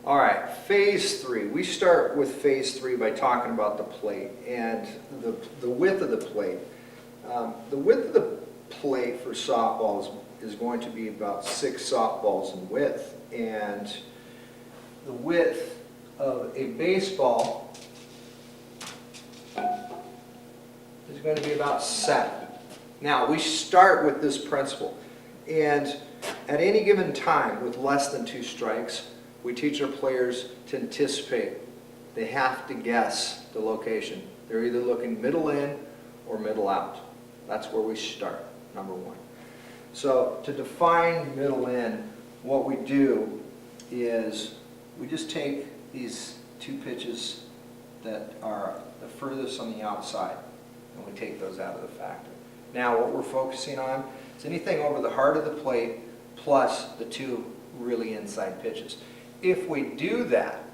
All right, phase three. We start with phase three by talking about the plate and the width of the plate. The width of the plate for softballs is going to be about 6 softballs in width, and the width of a baseball is going to be about 7. Now, we start with this principle, and at any given time with less than 2 strikes, we teach our players to anticipate. They have to guess the location. They're either looking middle in or middle out. That's where we start, number 1. So to define middle in, what we do is we just take these 2 pitches that are the furthest on the outside, and we take those out of the factor. Now what we're focusing on is anything over the heart of the plate plus the 2 really inside pitches. If we do that,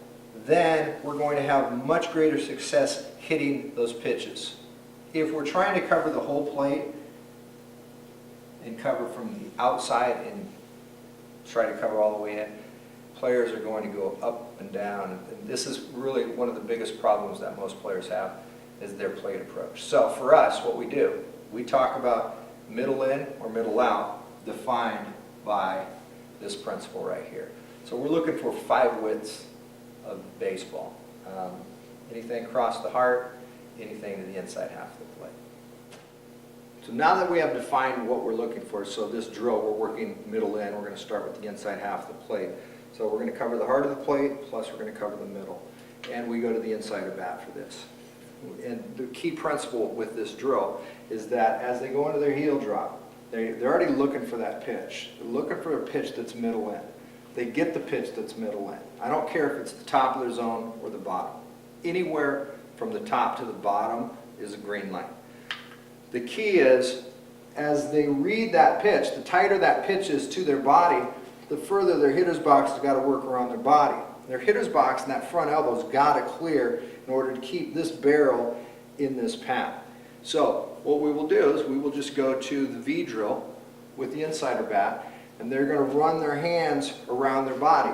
then we're going to have much greater success hitting those pitches. If we're trying to cover the whole plate and cover from the outside and try to cover all the way in, players are going to go up and down. And this is really one of the biggest problems that most players have, is their plate approach. So for us, what we do, we talk about middle in or middle out, defined by this principle right here. So we're looking for 5 widths of baseball. Anything across the heart, anything to the inside half of the plate. So now that we have defined what we're looking for, so this drill, we're working middle in, we're going to start with the inside half of the plate. So we're going to cover the heart of the plate, plus we're going to cover the middle. And we go to the inside of bat for this. And the key principle with this drill is that as they go into their heel drop, they're already looking for that pitch. They're looking for a pitch that's middle in. They get the pitch that's middle in. I don't care if it's the top of their zone or the bottom. Anywhere from the top to the bottom is a green light. The key is, as they read that pitch, the tighter that pitch is to their body, the further their hitter's box has got to work around their body. Their hitter's box and that front elbow's got to clear in order to keep this barrel in this path. So what we will do is we will just go to the V drill with the insider bat, and they're going to run their hands around their body.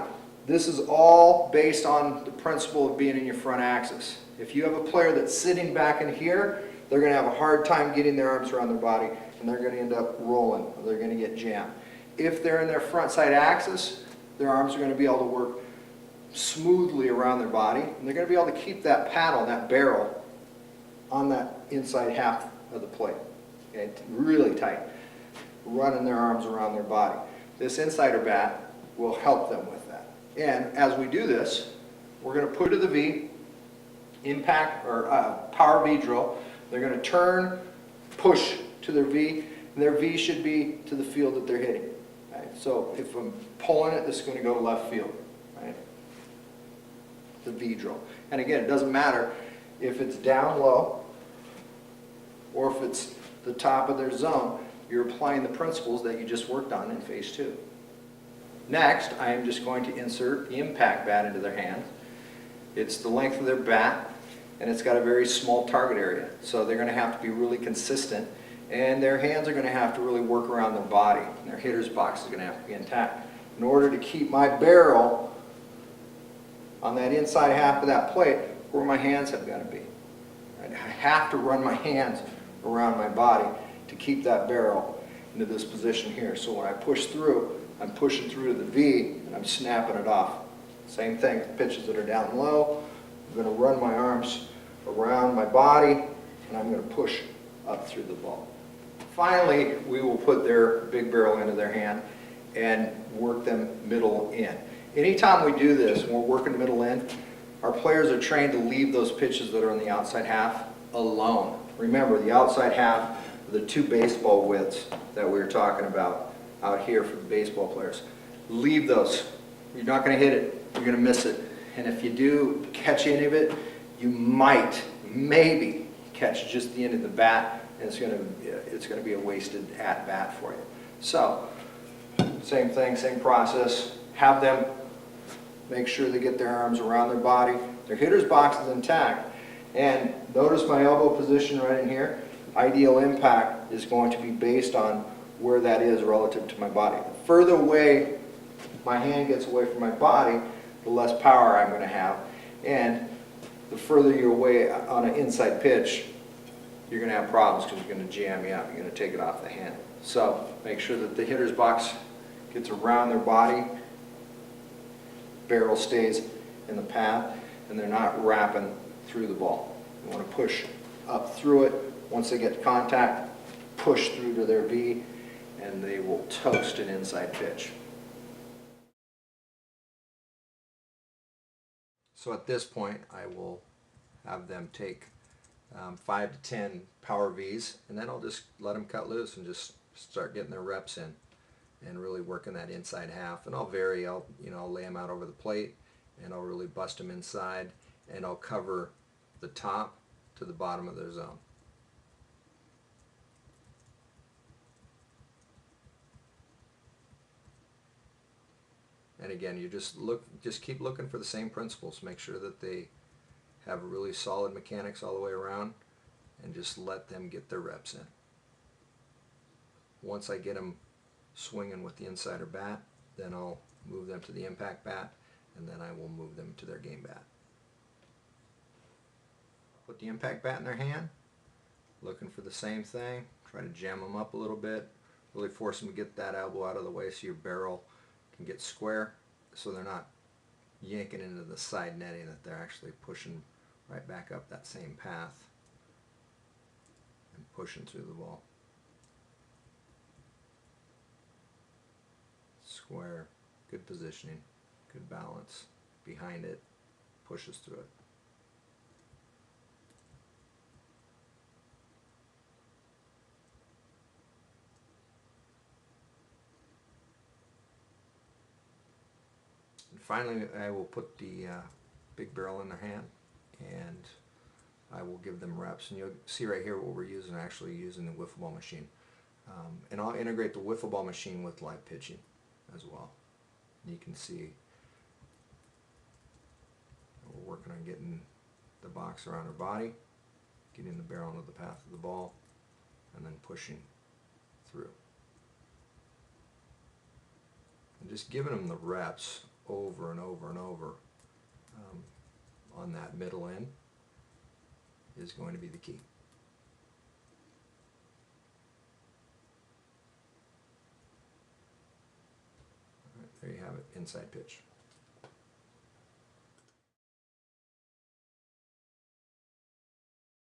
This is all based on the principle of being in your front axis. If you have a player that's sitting back in here, they're going to have a hard time getting their arms around their body, and they're going to end up rolling, or they're going to get jammed. If they're in their front side axis, their arms are going to be able to work smoothly around their body, and they're going to be able to keep that paddle, that barrel, on that inside half of the plate. Okay, really tight, running their arms around their body. This insider bat will help them with that. And as we do this, we're going to put to the V, impact or power V drill. They're going to turn, push to their V, and their V should be to the field that they're hitting. Right? So if I'm pulling it, this is going to go to left field. Right? The V drill. And again, it doesn't matter if it's down low or if it's the top of their zone. You're applying the principles that you just worked on in phase 2. Next, I am just going to insert the impact bat into their hand. It's the length of their bat, and it's got a very small target area. So they're going to have to be really consistent, and their hands are going to have to really work around their body, and their hitter's box is going to have to be intact. In order to keep my barrel on that inside half of that plate, where my hands have got to be. Right? I have to run my hands around my body to keep that barrel into this position here. So when I push through, I'm pushing through to the V, and I'm snapping it off. Same thing with pitches that are down low. I'm going to run my arms around my body, and I'm going to push up through the ball. Finally, we will put their big barrel into their hand and work them middle in. Anytime we do this, when we're working middle in, our players are trained to leave those pitches that are on the outside half alone. Remember, the outside half are the 2 baseball widths that we were talking about out here for the baseball players. Leave those. You're not going to hit it. You're going to miss it. And if you do catch any of it, you might, maybe, catch just the end of the bat, and it's going to be a wasted at-bat for you. So, same thing, same process. Have them make sure they get their arms around their body. Their hitter's box is intact. And notice my elbow position right in here. Ideal impact is going to be based on where that is relative to my body. The further away my hand gets away from my body, the less power I'm going to have. And the further you're away on an inside pitch, you're going to have problems because you're going to jam you up. You're going to take it off the handle. So make sure that the hitter's box gets around their body, barrel stays in the path, and they're not wrapping through the ball. You want to push up through it. Once they get contact, push through to their V, and they will toast an inside pitch. So at this point, I will have them take 5 to 10 power Vs, and then I'll just let them cut loose and just start getting their reps in and really working that inside half. And I'll vary. I'll lay them out over the plate, and I'll really bust them inside, and I'll cover the top to the bottom of their zone. And again, you just keep looking for the same principles. Make sure that they have really solid mechanics all the way around, and just let them get their reps in. Once I get them swinging with the insider bat, then I'll move them to the impact bat, and then I will move them to their game bat. Put the impact bat in their hand, looking for the same thing. Try to jam them up a little bit, really force them to get that elbow out of the way so your barrel can get square, so they're not yanking into the side netting, that they're actually pushing right back up that same path and pushing through the ball. Square, good positioning, good balance behind it, pushes through it. And finally, I will put the big barrel in their hand, and I will give them reps. And you'll see right here what we're using, actually using the wiffle ball machine. And I'll integrate the wiffle ball machine with live pitching as well. And you can see we're working on getting the box around her body, getting the barrel into the path of the ball, and then pushing through. And just giving them the reps over and over and over on that middle end is going to be the key. All right, there you have it, inside pitch.